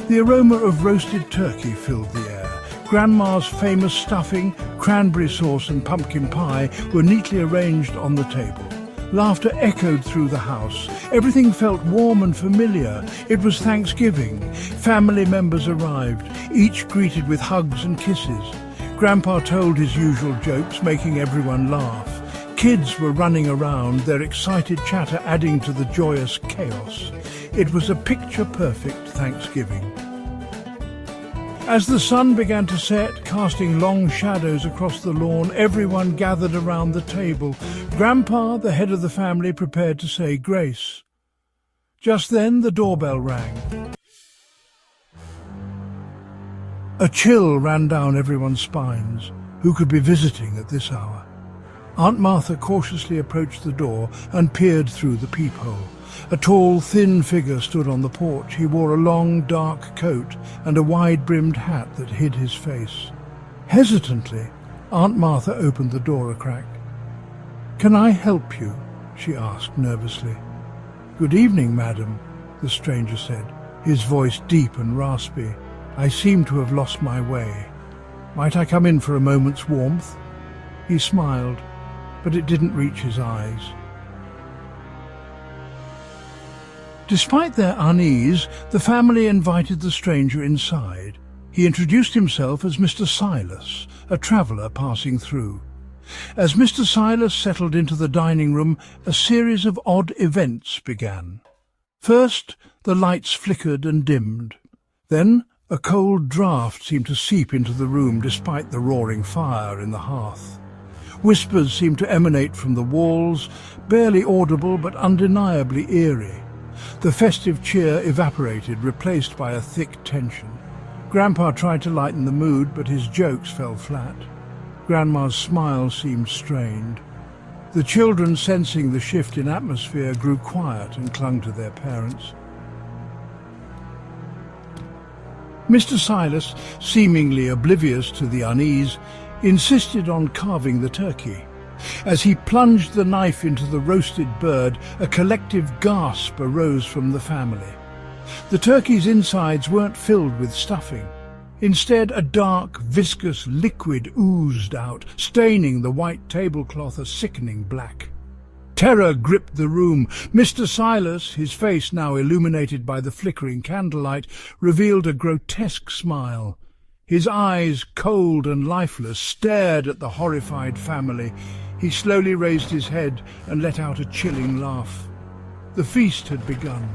The aroma of roasted turkey filled the air. Grandma's famous stuffing, cranberry sauce and pumpkin pie were neatly arranged on the table. Laughter echoed through the house. Everything felt warm and familiar. It was Thanksgiving. Family members arrived, each greeted with hugs and kisses. Grandpa told his usual jokes, making everyone laugh. Kids were running around, their excited chatter adding to the joyous chaos. It was a picture-perfect Thanksgiving. As the sun began to set, casting long shadows across the lawn, everyone gathered around the table. Grandpa, the head of the family, prepared to say grace. Just then the doorbell rang. A chill ran down everyone's spines. Who could be visiting at this hour? Aunt Martha cautiously approached the door and peered through the peephole. A tall, thin figure stood on the porch. He wore a long, dark coat and a wide-brimmed hat that hid his face. Hesitantly, Aunt Martha opened the door a crack. "Can I help you?" she asked nervously. "Good evening, madam," the stranger said, his voice deep and raspy. "I seem to have lost my way. Might I come in for a moment's warmth?" He smiled, but it didn't reach his eyes. Despite their unease, the family invited the stranger inside. He introduced himself as Mr. Silas, a traveller passing through. As Mr. Silas settled into the dining room, a series of odd events began. First, the lights flickered and dimmed. Then, a cold draught seemed to seep into the room despite the roaring fire in the hearth. Whispers seemed to emanate from the walls, barely audible but undeniably eerie. The festive cheer evaporated, replaced by a thick tension. Grandpa tried to lighten the mood, but his jokes fell flat. Grandma's smile seemed strained. The children, sensing the shift in atmosphere, grew quiet and clung to their parents. Mr. Silas, seemingly oblivious to the unease, insisted on carving the turkey. As he plunged the knife into the roasted bird, a collective gasp arose from the family. The turkey's insides weren't filled with stuffing. Instead, a dark, viscous liquid oozed out, staining the white tablecloth a sickening black. Terror gripped the room. Mr. Silas, his face now illuminated by the flickering candlelight, revealed a grotesque smile. His eyes, cold and lifeless, stared at the horrified family. He slowly raised his head and let out a chilling laugh. The feast had begun.